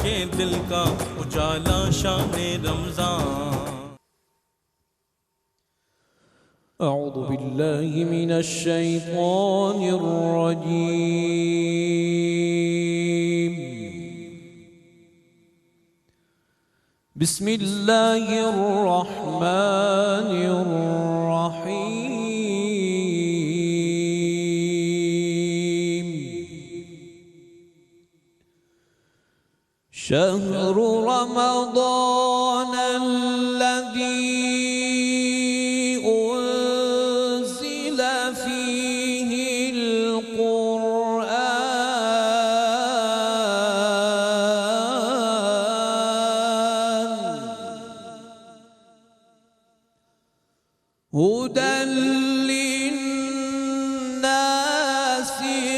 کے دل کا اجالا شان رمضان۔ اعوذ باللہ من الشیطان الرجیم، بسم اللہ الرحمن الرحیم، شہر رمضان الذی انزل فیہ القرآن ہدی للناس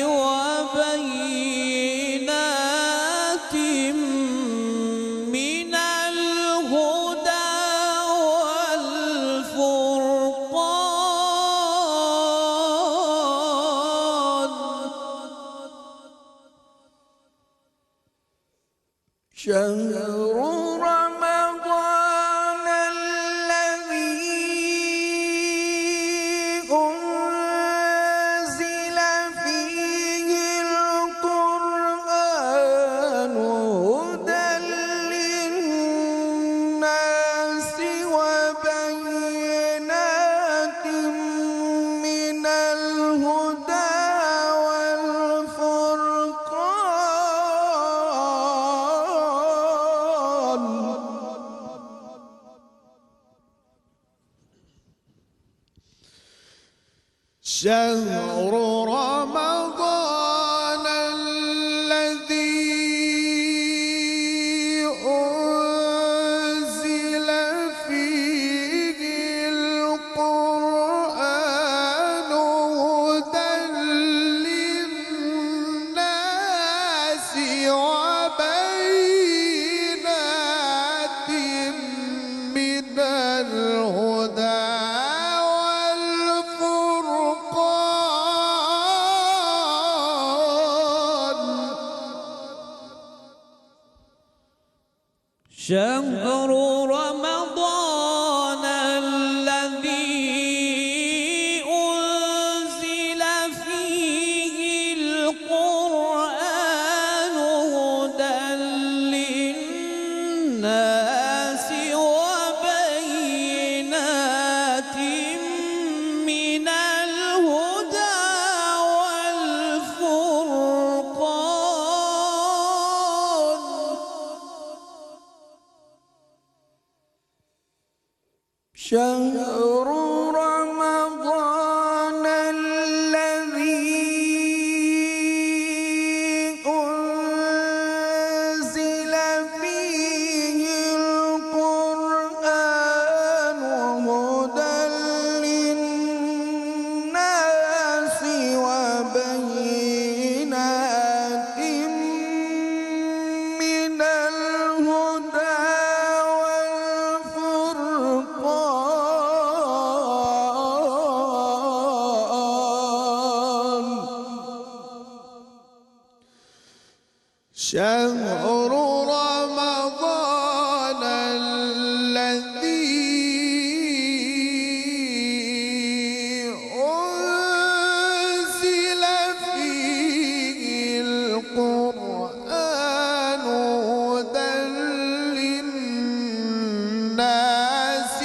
وبینات من الہدی والفرقان، شہر رمضان الذی انزل فیہ القرآن ہدی للناس وبینات من الہدی والفرقان، شہر رمضان الذی انزل فیہ القرآن ہدی للناس وبینات من الہدی شهر رمضان الذي أنزل فيه القرآن هدى للناس وبينات من الهدى والفرقان، شهر رمضان الذي أنزل فيه القرآن هدى للناس وبينات من الهدى والفرقان، شهر رمضان الذي أنزل فيه القرآن هدى للناس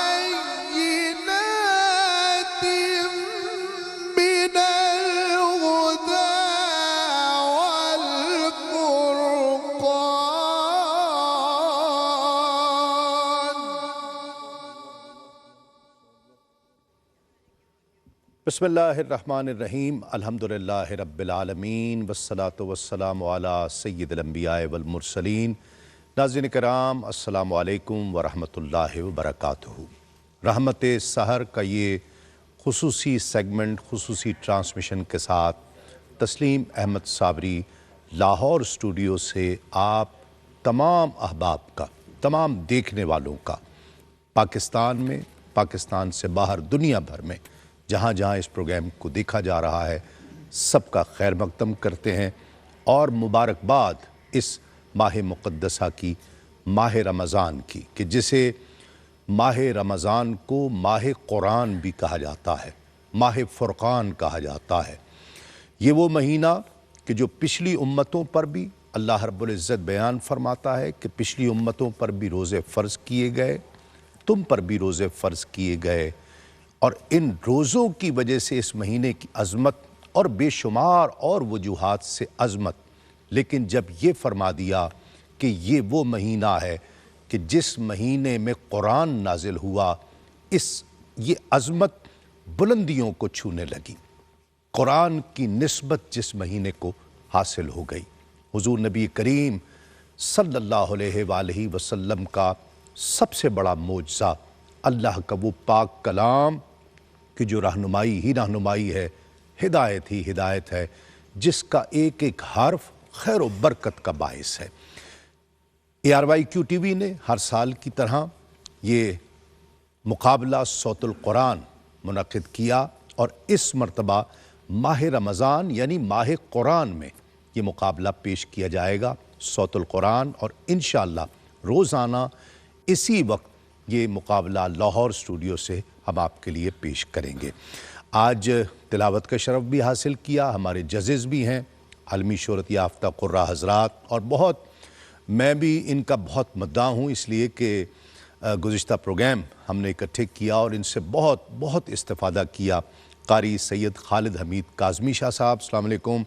وبينات من الهدى والفرقان. بسم اللہ الرحمن الرحیم، الحمدللہ رب العالمین، والصلاة والسلام علی سید الانبیاء والمرسلین۔ ناظرین کرام، السلام علیکم ورحمۃ اللہ وبرکاتہ۔ رحمت سحر کا یہ خصوصی سیگمنٹ، خصوصی ٹرانسمیشن کے ساتھ تسلیم احمد صابری لاہور اسٹوڈیو سے آپ تمام احباب کا، تمام دیکھنے والوں کا، پاکستان میں، پاکستان سے باہر، دنیا بھر میں جہاں جہاں اس پروگرام کو دیکھا جا رہا ہے، سب کا خیر مقدم کرتے ہیں اور مبارکباد اس ماہ مقدسہ کی، ماہ رمضان کی، کہ جسے ماہ رمضان کو ماہ قرآن بھی کہا جاتا ہے، ماہ فرقان کہا جاتا ہے۔ یہ وہ مہینہ کہ جو پچھلی امتوں پر بھی اللہ رب العزت بیان فرماتا ہے کہ پچھلی امتوں پر بھی روزے فرض کیے گئے، تم پر بھی روزے فرض کیے گئے، اور ان روزوں کی وجہ سے اس مہینے کی عظمت اور بے شمار اور وجوہات سے عظمت۔ لیکن جب یہ فرما دیا کہ یہ وہ مہینہ ہے کہ جس مہینے میں قرآن نازل ہوا، یہ عظمت بلندیوں کو چھونے لگی، قرآن کی نسبت جس مہینے کو حاصل ہو گئی۔ حضور نبی کریم صلی اللہ علیہ وآلہ وسلم کا سب سے بڑا معجزہ اللہ کا وہ پاک کلام کہ جو رہنمائی ہی رہنمائی ہے، ہدایت ہی ہدایت ہے، جس کا ایک ایک حرف خیر و برکت کا باعث ہے۔ ARYQ TV نے ہر سال کی طرح یہ مقابلہ صوت القرآن منعقد کیا، اور اس مرتبہ ماہ رمضان یعنی ماہ قرآن میں یہ مقابلہ پیش کیا جائے گا، صوت القرآن، اور انشاءاللہ روزانہ اسی وقت یہ مقابلہ لاہور اسٹوڈیو سے ہم آپ کے لیے پیش کریں گے۔ آج تلاوت کا شرف بھی حاصل کیا، ہمارے ججز بھی ہیں عالمی شہرت یافتہ قراء حضرات، اور میں بھی ان کا بہت مداح ہوں، اس لیے کہ گزشتہ پروگرام ہم نے اکٹھے کیا اور ان سے بہت استفادہ کیا۔ قاری سید خالد حمید کاظمی شاہ صاحب السلام علیکم،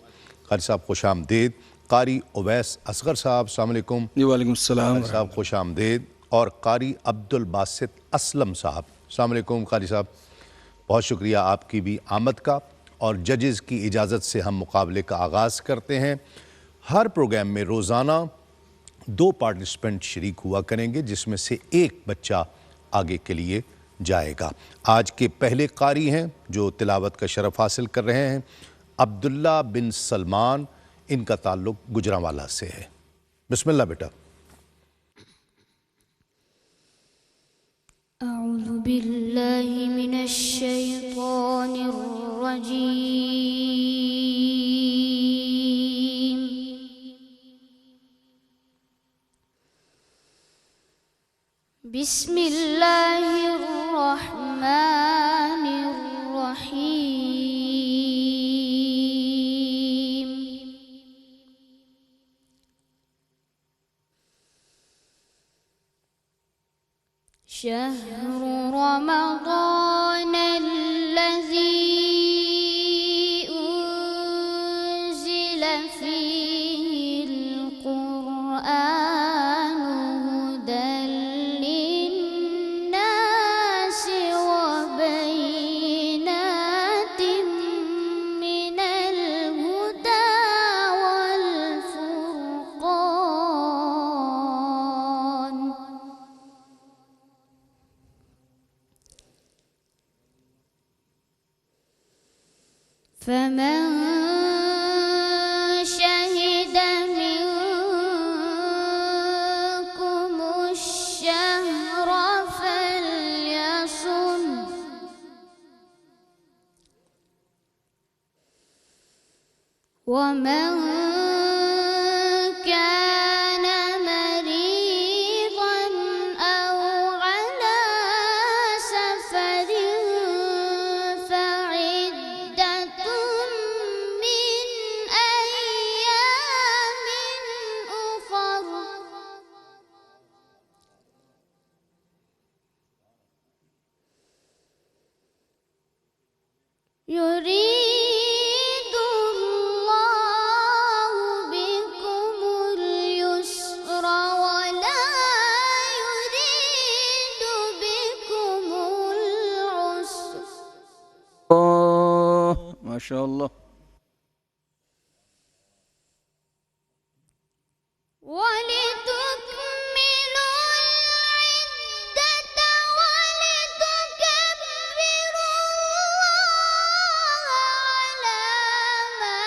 قاری صاحب خوش آمدید۔ قاری اویس اصغر صاحب السلام علیکم۔ وعلیکم السلام قاری صاحب خوش آمدید۔ اور قاری عبدالباسط اسلم صاحب السلام علیکم۔ قاری صاحب بہت شکریہ آپ کی بھی آمد کا، اور ججز کی اجازت سے ہم مقابلے کا آغاز کرتے ہیں۔ ہر پروگرام میں روزانہ 2 پارٹیسپنٹ شریک ہوا کریں گے، جس میں سے ایک بچہ آگے کے لیے جائے گا۔ آج کے پہلے قاری ہیں جو تلاوت کا شرف حاصل کر رہے ہیں، عبداللہ بن سلمان، ان کا تعلق گجرانوالہ سے ہے۔ بسم اللہ بیٹا۔ اعوذ باللہ من الشیطان الرجیم، بسم اللہ الرحمن الرحیم، شہر رمضان الذی انزل فیہ القرآن ہدی للناس وبینات من الہدی والفرقان، فمن شهد منكم الشهر فليصم، ومن كان مريضا أو على سفر فعدة من أيام أخر، يريد الله بكم اليسر ولا يريد بكم العسر، ما شاء الله. ولتكملوا العدة ولتكبروا الله على ما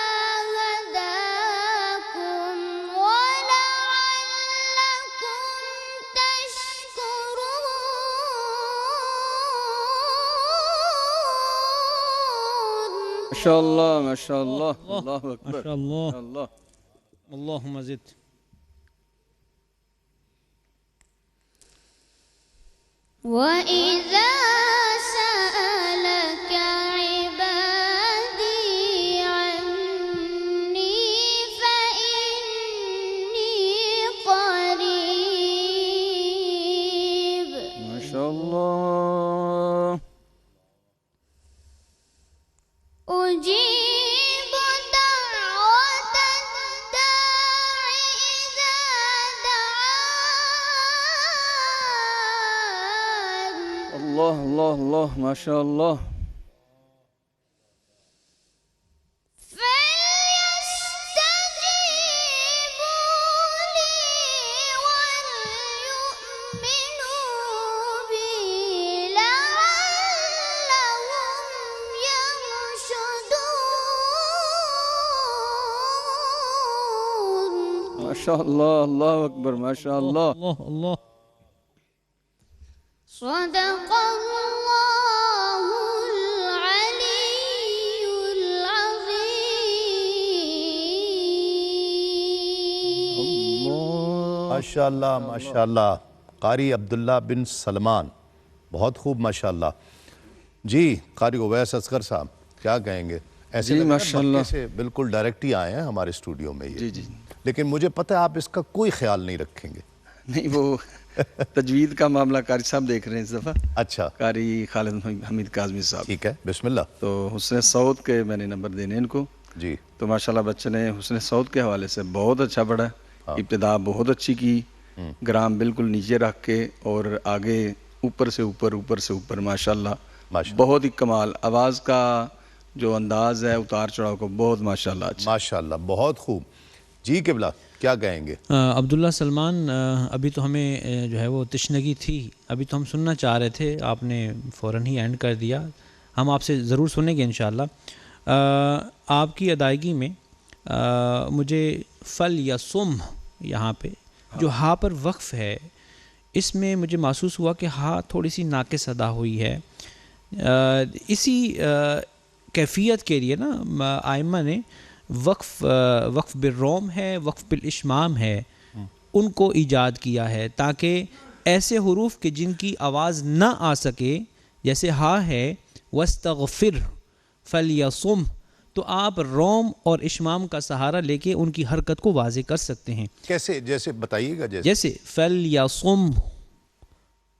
هداكم ولعلكم تشكرون. ما شاء الله ما شاء الله. الله ما أكبر. شاء الله. الله. اللهم زد. وَإِذَا سَأَلَكَ عِبَادِي عَنِّي فَإِنِّي قَرِيبٌ MashaAllah. أُجِيبُ دَعْوَةَ الدَّاعِ إِذَا دَعَانِ Allah, Allah, Allah, MashaAllah. فَلْيَسْتَجِيبُوا لِي وَلْيُؤْمِنُوا بِي لَعَلَّهُمْ يَرْشُدُونَ MashaAllah, Allahu Akbar, MashaAllah. Allah, Allah. صدق الله العلي العظيم Allah. ماشاءاللہ ماشاءاللہ قاری عبداللہ بن سلمان، بہت خوب ماشاءاللہ. جی قاری اویس اصغر صاحب کیا کہیں گے؟ ایسے جی، لگ رہا ہے ماشاءاللہ. مکے سے بالکل ڈائریکٹ ہی آئے ہیں ہمارے اسٹوڈیو میں جی یہ. جی لیکن مجھے پتہ ہے آپ اس کا کوئی خیال نہیں رکھیں گے. نہیں، وہ تجوید کا معاملہ قاری صاحب دیکھ رہے ہیں اس دفعہ. اچھا قاری خالد حمید کاظمی صاحب. ٹھیک ہے، بسم اللہ. تو حسن صوت کے میں نے نمبر دینے ان کو. جی تو ماشاءاللہ بچے نے حسن صوت کے حوالے سے بہت اچھا پڑھا. ابتدا بہت اچھی کی، گرام بالکل نیچے رکھ کے اور آگے اوپر سے اوپر ماشاءاللہ بہت ہی کمال. آواز کا جو انداز ہے اتار چڑھاؤ کو بہت ماشاءاللہ اچھا. ماشاءاللہ بہت خوب. جی قبلہ کیا کہیں گے؟ عبداللہ سلمان، ابھی تو ہمیں جو ہے وہ تشنگی تھی، ابھی تو ہم سننا چاہ رہے تھے، آپ نے فوراً ہی اینڈ کر دیا. ہم آپ سے ضرور سنیں گے انشاءاللہ. آپ کی ادائیگی میں مجھے فل یا سم یہاں پہ جو ہا پر وقف ہے، اس میں مجھے محسوس ہوا کہ ہا تھوڑی سی ناقص ادا ہوئی ہے. اسی کیفیت کے لیے نا آئمہ نے وقف بالروم ہے، وقف بالاشمام ہے، ان کو ایجاد کیا ہے تاکہ ایسے حروف کے جن کی آواز نہ آ سکے، جیسے ہا ہے وَاسْتَغْفِرْ فَلْيَصُمْ، تو آپ روم اور اشمام کا سہارا لے کے ان کی حرکت کو واضح کر سکتے ہیں. کیسے؟ جیسے بتائیے گا. جیسے فَلْيَصُمْ،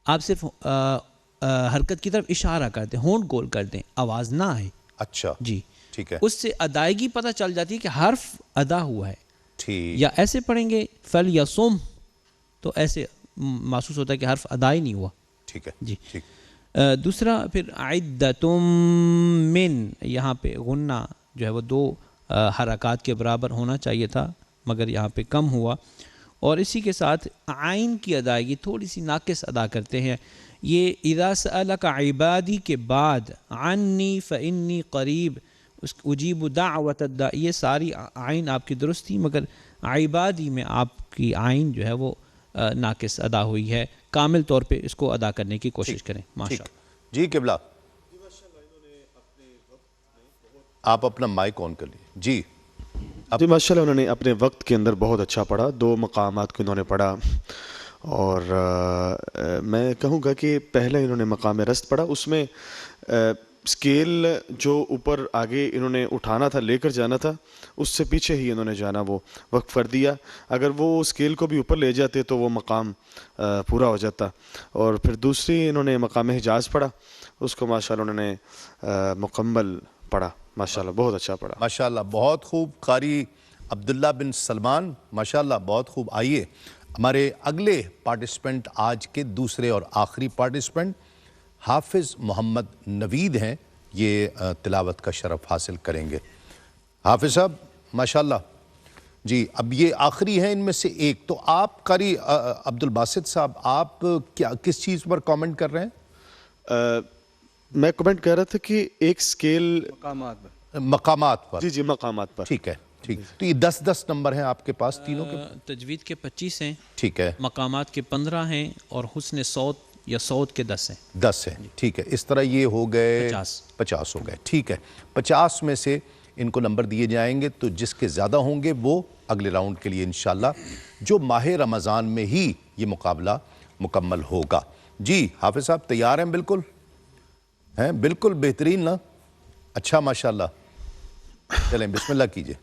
آپ صرف حرکت کی طرف اشارہ کر دیں، ہونٹ گول کر دیں، آواز نہ آئے. اچھا جی ٹھیک ہے. اس سے ادائیگی پتہ چل جاتی ہے کہ حرف ادا ہوا ہے. ٹھیک. یا ایسے پڑھیں گے فَلْيَصُمْ تو ایسے محسوس ہوتا ہے کہ حرف ادا ہی نہیں ہوا. ٹھیک ہے. جی. ٹھیک. دوسرا پھر عدتم من، یہاں پہ غنہ جو ہے وہ 2 حرکات کے برابر ہونا چاہیے تھا مگر یہاں پہ کم ہوا. اور اسی کے ساتھ عین کی ادائیگی تھوڑی سی ناقص ادا کرتے ہیں. یہ اذا سألک عبادی کے بعد عنی فانی قریب، اس اجیب دعوت الداع، یہ ساری عین آپ کی درست تھی مگر عبادی میں آپ کی عین جو ہے وہ ناقص ادا ہوئی ہے. کامل طور پہ اس کو ادا کرنے کی کوشش کریں. ماشاء اللہ. جی قبلہ آپ اپنا مائک آن کر لیجیے. جی جی ماشاءاللہ انہوں نے اپنے وقت کے اندر بہت اچھا پڑھا. 2 مقامات کو انہوں نے پڑھا، اور میں کہوں گا کہ پہلے انہوں نے مقام رست پڑھا، اس میں سکیل جو اوپر آگے انہوں نے اٹھانا تھا، لے کر جانا تھا، اس سے پیچھے ہی انہوں نے جانا وہ وقف کر دیا. اگر وہ سکیل کو بھی اوپر لے جاتے تو وہ مقام پورا ہو جاتا. اور پھر دوسری انہوں نے مقام حجاز پڑھا، اس کو ماشاءاللہ انہوں نے مکمل پڑھا. ماشاءاللہ بہت اچھا پڑھا. ماشاءاللہ بہت خوب. قاری عبداللہ بن سلمان ماشاءاللہ بہت خوب. آئیے ہمارے اگلے پارٹیسپنٹ، آج کے دوسرے اور آخری پارٹیسپنٹ حافظ محمد نوید ہیں. یہ تلاوت کا شرف حاصل کریں گے. حافظ صاحب ماشاءاللہ. جی اب یہ آخری ہیں ان میں سے ایک. تو آپ قاری عبدالباسط صاحب، آپ کیا کس چیز پر کامنٹ کر رہے ہیں؟ میں کمنٹ کر رہا تھا کہ ایک سکیل مقامات پر. جی مقامات پر. ٹھیک ہے. ٹھیک. تو یہ 10 نمبر ہیں آپ کے پاس تینوں کے؟ تجوید کے 25 ہیں. ٹھیک ہے. مقامات کے 15 ہیں اور حسن صوت یا صوت کے 10 ہیں. 10 ہیں. ٹھیک ہے. اس طرح یہ ہو گئے 50 ہو گئے. ٹھیک ہے. 50 میں سے ان کو نمبر دیے جائیں گے، تو جس کے زیادہ ہوں گے وہ اگلے راؤنڈ کے لیے انشاءاللہ، جو ماہ رمضان میں ہی یہ مقابلہ مکمل ہوگا. جی حافظ صاحب تیار ہیں؟ بالکل ہیں، بالکل بہترین نا. اچھا ماشاءاللہ. چلیں بسم اللہ کیجئے.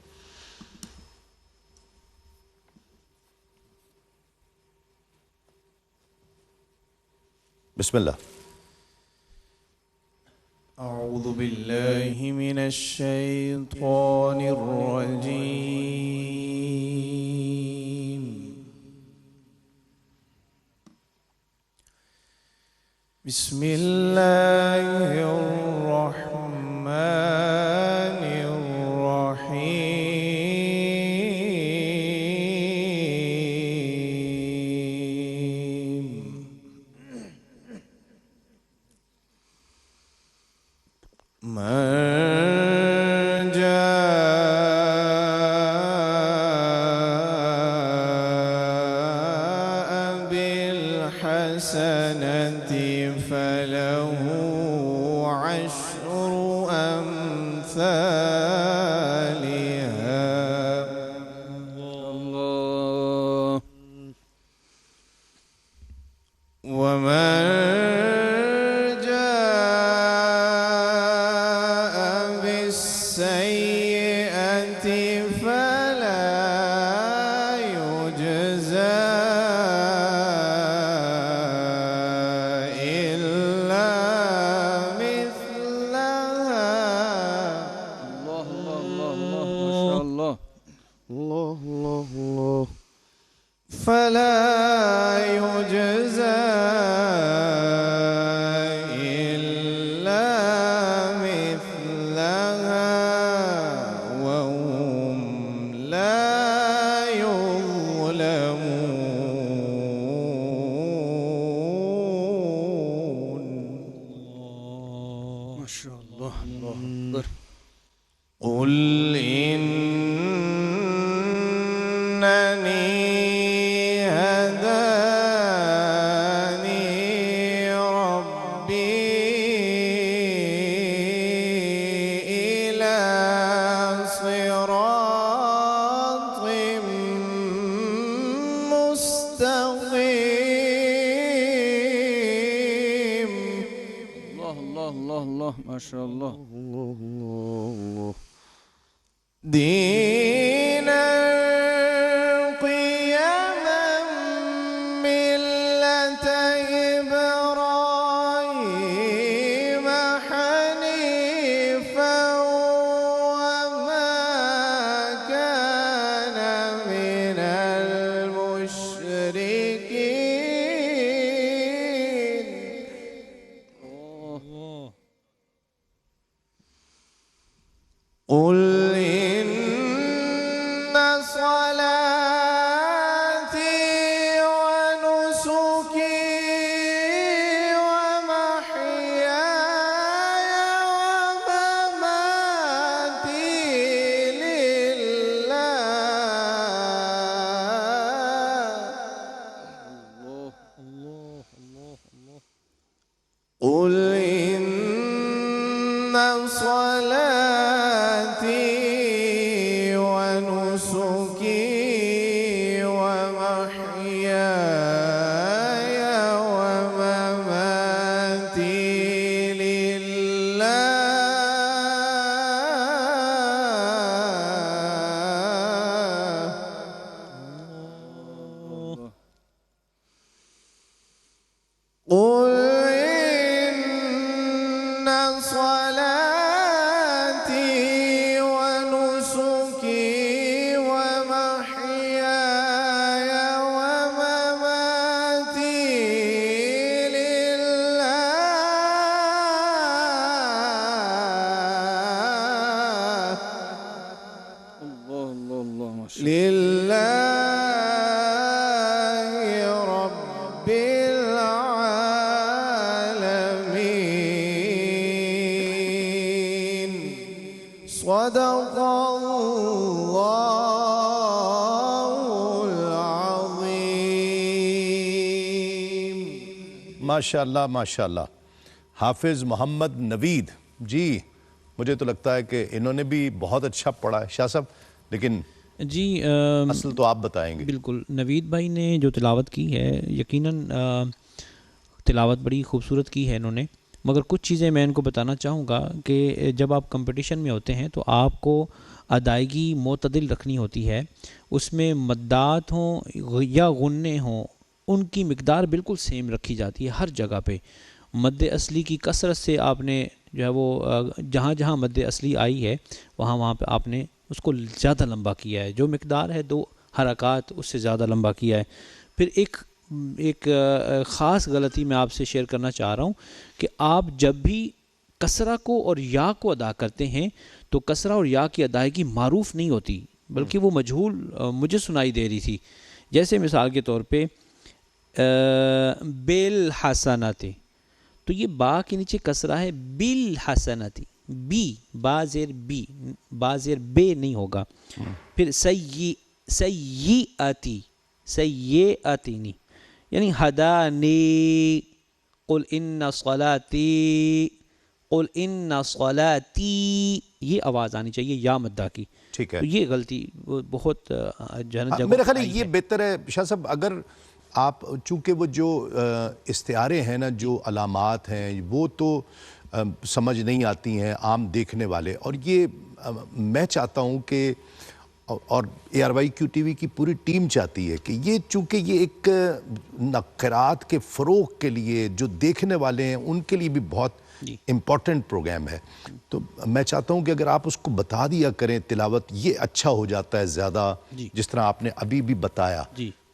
بسم اللہ. أعوذ بالله من الشيطان الرجيم. بسم الله الرحمن الرحيم. من جاء بالحسنة فله عشر أمثالها الله. ومن جاء بالسيئة فلا يجزى إلا مثلها الله الله الله الله ما شاء الله. الله الله الله. فلا يجزى إلا مثلها وهم لا يظلمون. ما شاء الله. الله أكبر. قل إنني هداني ربي إلى صراط مستقيم. الله الله الله الله ما شاء الله. دينا قيما ملة إبراهيم حنيفا وما كان من المشركين. قل إن صلاتي ونسكي ومحياي ومماتي لله. قل إن صلاتي ونسكي ومحياي ومماتي لله. قل إن صلاتي ونسكي ومحياي ومماتي لله. الله الله الله ما شاء الله. لله رب العالمين. صدق الله العظيم. ماشاءاللہ ماشاءاللہ. حافظ محمد نوید جی، مجھے تو لگتا ہے کہ انہوں نے بھی بہت اچھا پڑھا ہے شاہ صاحب، لیکن جی اصل تو آپ بتائیں گے. بالکل. نوید بھائی نے جو تلاوت کی ہے یقیناً تلاوت بڑی خوبصورت کی ہے انہوں نے، مگر کچھ چیزیں میں ان کو بتانا چاہوں گا کہ جب آپ کمپٹیشن میں ہوتے ہیں تو آپ کو ادائیگی معتدل رکھنی ہوتی ہے، اس میں مدات ہوں یا غنے ہوں ان کی مقدار بالکل سیم رکھی جاتی ہے ہر جگہ پہ۔ مد اصلی کی کثرت سے آپ نے جو ہے وہ جہاں جہاں مد اصلی آئی ہے وہاں پہ آپ نے اس کو زیادہ لمبا کیا ہے، جو مقدار ہے 2 حرکات اس سے زیادہ لمبا کیا ہے۔ پھر ایک خاص غلطی میں آپ سے شیئر کرنا چاہ رہا ہوں کہ آپ جب بھی کسرہ کو اور یا کو ادا کرتے ہیں تو کسرہ اور یا کی ادائیگی معروف نہیں ہوتی بلکہ وہ مجہول مجھے سنائی دے رہی تھی۔ جیسے مثال کے طور پہ بالحسناتی، تو یہ با کے نیچے کسرہ ہے بالحسناتی، بی با زیر بی، با زیر بے نہیں ہوگا۔ پھر سیئاتی، سیئاتی نہیں، یعنی ہدانی قل ان صلاتی، قل ان صلاتی، یہ آواز آنی چاہیے یا مدہ کی۔ ٹھیک ہے، تو یہ غلطی بہت جو ہے نا جگہ میرے خیال آئی یہ ہے۔ بہتر ہے شاہ صاحب، اگر آپ چونکہ وہ جو استعارے ہیں نا، جو علامات ہیں وہ تو سمجھ نہیں آتی ہیں عام دیکھنے والے، اور یہ میں چاہتا ہوں کہ اور ARYQ TV کی پوری ٹیم چاہتی ہے کہ یہ چونکہ یہ ایک قرات کے فروغ کے لیے جو دیکھنے والے ہیں ان کے لیے بھی بہت امپورٹنٹ پروگرام ہے، تو میں چاہتا ہوں کہ اگر آپ اس کو بتا دیا کریں تلاوت، یہ اچھا ہو جاتا ہے زیادہ، جس طرح آپ نے ابھی بھی بتایا،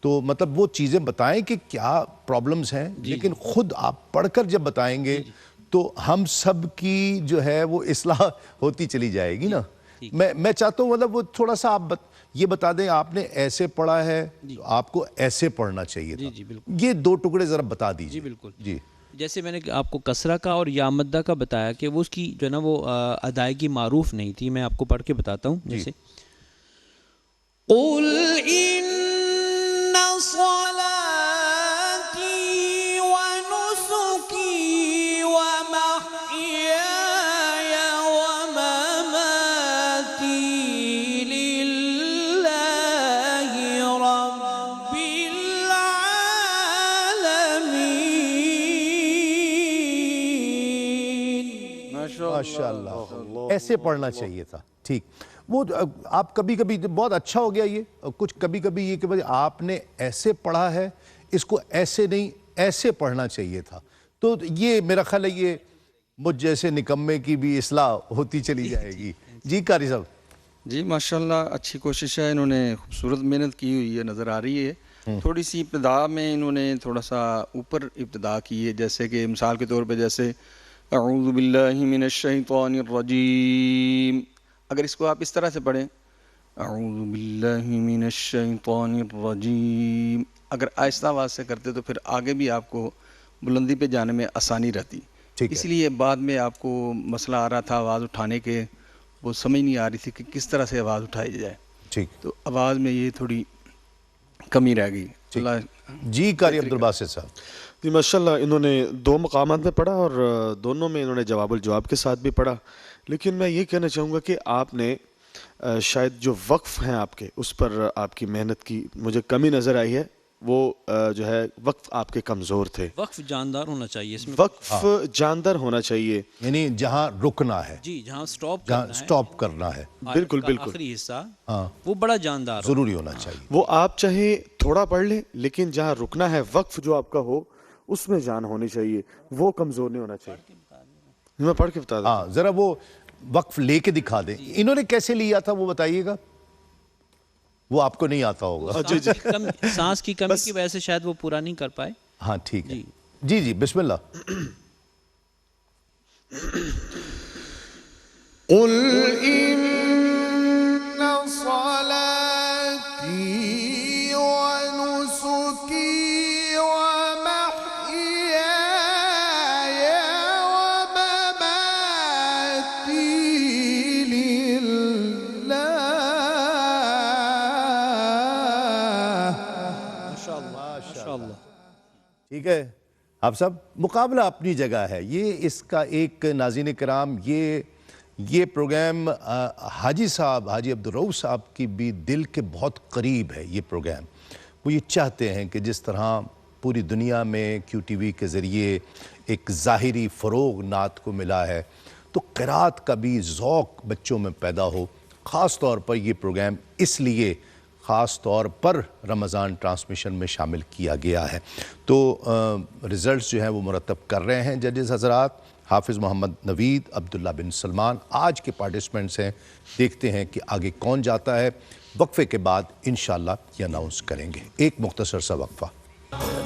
تو مطلب وہ چیزیں بتائیں کہ کیا پرابلمز ہیں، لیکن خود آپ پڑھ کر جب بتائیں گے تو ہم سب کی جو ہے وہ اصلاح ہوتی چلی جائے گی نا۔ میں چاہتا ہوں مطلب وہ تھوڑا سا آپ یہ بتا دیں، آپ نے ایسے پڑھا ہے تو آپ کو ایسے پڑھنا چاہیے تھا، یہ 2 ٹکڑے ذرا بتا دیجیے۔ جی بالکل، جی جیسے میں نے آپ کو کسرہ کا اور یا مدہ کا بتایا کہ وہ اس کی جو ہے نا وہ ادائیگی معروف نہیں تھی، میں آپ کو پڑھ کے بتاتا ہوں۔ جیسے قُلْ إِنَّ صَلَاتِي وَنُسُكِي وَمَحْيَايَ وَمَمَاتِي لِلَّهِ رَبِّ الْعَالَمِينَ۔ ماشاءاللہ، ایسے پڑھنا چاہیے تھا۔ ٹھیک، وہ آپ کبھی کبھی بہت اچھا ہو گیا یہ، کچھ کبھی کبھی یہ کہ آپ نے ایسے پڑھا ہے، اس کو ایسے نہیں ایسے پڑھنا چاہیے تھا، تو یہ میرا خیال ہے یہ مجھ جیسے نکمے کی بھی اصلاح ہوتی چلی جائے گی۔ جی قاری صاحب۔ جی ماشاءاللہ، اچھی کوشش ہے، انہوں نے خوبصورت محنت کی ہوئی ہے، نظر آ رہی ہے۔ تھوڑی سی ابتدا میں انہوں نے تھوڑا سا اوپر ابتدا کی ہے، جیسے کہ مثال کے طور پہ جیسے اعوذ باللہ من الشیطان الرجیم، اگر اس کو آپ اس طرح سے پڑھیں اعوذ باللہ من الشیطان الرجیم، اگر آہستہ آواز سے کرتے تو پھر آگے بھی آپ کو بلندی پہ جانے میں آسانی رہتی۔ اس لیے بعد میں آپ کو مسئلہ آ رہا تھا آواز اٹھانے کے، وہ سمجھ نہیں آ رہی تھی کہ کس طرح سے آواز اٹھائی جائے، ٹھیک، تو آواز میں یہ تھوڑی کمی رہ گئی۔ جی قاری عبدالباسط صاحب۔ جی ماشاءاللہ، انہوں نے 2 مقامات میں پڑھا اور دونوں میں انہوں نے جواب الجواب کے ساتھ بھی پڑھا، لیکن میں یہ کہنا چاہوں گا کہ آپ نے شاید جو وقف ہیں آپ کے، اس پر آپ کی محنت کی مجھے کمی نظر آئی ہے، وہ جو ہے وقف آپ کے کمزور تھے۔ وقف جاندار ہونا چاہیے اس میں، وقف جاندار ہونا چاہیے، یعنی جہاں رکنا ہے، جی جہاں سٹاپ جہاں کرنا ہے، سٹاپ کرنا ہے، بالکل کا بالکل آخری حصہ وہ بڑا جاندار ہو۔ ضروری ہونا چاہیے۔ وہ آپ چاہے تھوڑا پڑھ لیں، لیکن جہاں رکنا ہے وقف جو آپ کا ہو اس میں جان ہونی چاہیے، وہ کمزور نہیں ہونا چاہیے۔ میں پڑھ کے بتا دوں، ہاں ذرا وہ وقف لے کے دکھا دیں، انہوں نے کیسے لیا تھا وہ بتائیے گا، وہ آپ کو نہیں آتا ہوگا۔ سانس کی کمی کی وجہ سے شاید وہ پورا نہیں کر پائے۔ ہاں ٹھیک ہے، جی جی بسم اللہ۔ قل إن صلاتي ونسكي ومحياي ومماتي لله۔ ماشاءاللہ، ٹھیک ہے، آپ سب مقابلہ اپنی جگہ ہے، یہ اس کا ایک ناظرین کرام یہ پروگرام حاجی صاحب، حاجی عبدالرؤف صاحب کی بھی دل کے بہت قریب ہے۔ یہ پروگرام وہ یہ چاہتے ہیں کہ جس طرح پوری دنیا میں کیو ٹی وی کے ذریعے ایک ظاہری فروغ نعت کو ملا ہے، تو قرات کا بھی ذوق بچوں میں پیدا ہو. خاص طور پر یہ پروگرام اس لیے خاص طور پر رمضان ٹرانسمیشن میں شامل کیا گیا ہے. تو رزلٹس جو ہیں وہ مرتب کر رہے ہیں ججز حضرات. حافظ محمد نوید، عبداللہ بن سلمان آج کے پارٹیسپینٹس ہیں. دیکھتے ہیں کہ آگے کون جاتا ہے. وقفے کے بعد انشاءاللہ یہ اناؤنس کریں گے. ایک مختصر سا وقفہ.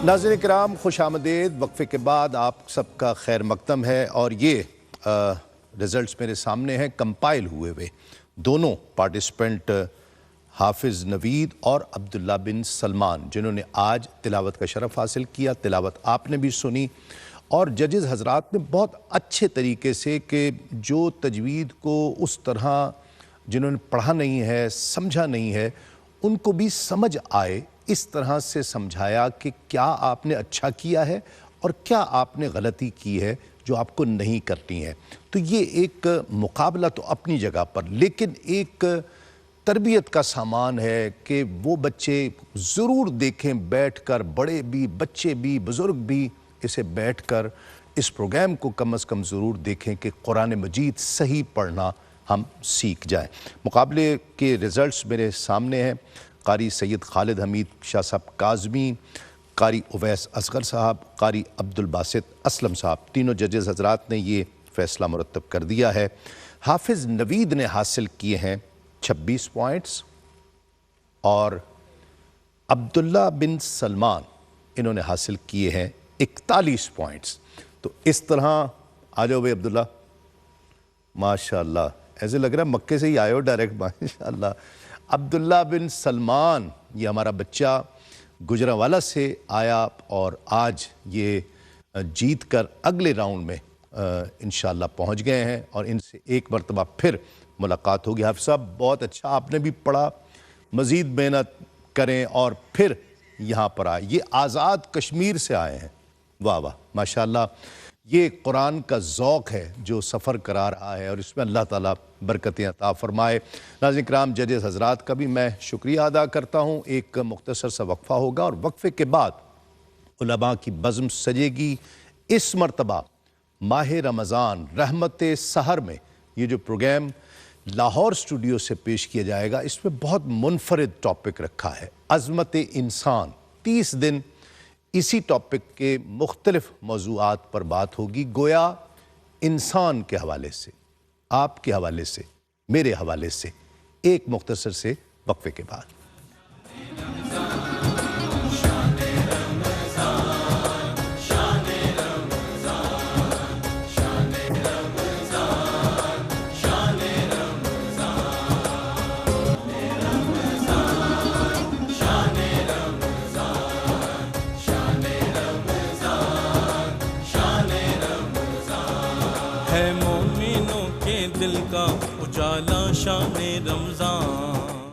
ناظرین کرام خوش آمدید. وقفے کے بعد آپ سب کا خیر مقدم ہے. اور یہ رزلٹس میرے سامنے ہیں کمپائل ہوئے ہوئے. دونوں پارٹیسپینٹ حافظ نوید اور عبداللہ بن سلمان جنہوں نے آج تلاوت کا شرف حاصل کیا. تلاوت آپ نے بھی سنی اور ججز حضرات نے بہت اچھے طریقے سے کہ جو تجوید کو اس طرح جنہوں نے پڑھا نہیں ہے، سمجھا نہیں ہے، ان کو بھی سمجھ آئے اس طرح سے سمجھایا کہ کیا آپ نے اچھا کیا ہے اور کیا آپ نے غلطی کی ہے جو آپ کو نہیں کرنی ہے. تو یہ ایک مقابلہ تو اپنی جگہ پر، لیکن ایک تربیت کا سامان ہے کہ وہ بچے ضرور دیکھیں بیٹھ کر، بڑے بھی، بچے بھی، بزرگ بھی اسے بیٹھ کر اس پروگرام کو کم از کم ضرور دیکھیں کہ قرآن مجید صحیح پڑھنا ہم سیکھ جائیں. مقابلے کے رزلٹس میرے سامنے ہیں. قاری سید خالد حمید شاہ صاحب کاظمی، قاری اویس اصغر صاحب، قاری عبدالباسط اسلم صاحب، تینوں ججز حضرات نے یہ فیصلہ مرتب کر دیا ہے. حافظ نوید نے حاصل کیے ہیں 26 پوائنٹس اور عبداللہ بن سلمان انہوں نے حاصل کیے ہیں 41 پوائنٹس. تو اس طرح آ جاؤ بھائی عبداللہ. ماشاءاللہ ایسے لگ رہا ہے مکے سے ہی آئے ہو ڈائریکٹ. ماشاءاللہ عبداللہ بن سلمان یہ ہمارا بچہ گجرانوالہ سے آیا اور آج یہ جیت کر اگلے راؤنڈ میں انشاءاللہ پہنچ گئے ہیں اور ان سے ایک مرتبہ پھر ملاقات ہوگی. حافظ صاحب بہت اچھا آپ نے بھی پڑھا، مزید محنت کریں اور پھر یہاں پر آئے. یہ آزاد کشمیر سے آئے ہیں. واہ واہ ماشاءاللہ. یہ قرآن کا ذوق ہے جو سفر کرا رہا ہے اور اس میں اللہ تعالیٰ برکتیں عطا فرمائے. ناظرین کرام ججز حضرات کا بھی میں شکریہ ادا کرتا ہوں. ایک مختصر سا وقفہ ہوگا اور وقفے کے بعد علماء کی بزم سجے گی. اس مرتبہ ماہ رمضان رحمت سحر میں یہ جو پروگرام لاہور اسٹوڈیو سے پیش کیا جائے گا اس میں بہت منفرد ٹاپک رکھا ہے، عظمت انسان. 30 دن اسی ٹاپک کے مختلف موضوعات پر بات ہوگی، گویا انسان کے حوالے سے، آپ کے حوالے سے، میرے حوالے سے. ایک مختصر سے وقفے کے بعد. ہے مومنوں کے دل کا اجالا شان رمضان.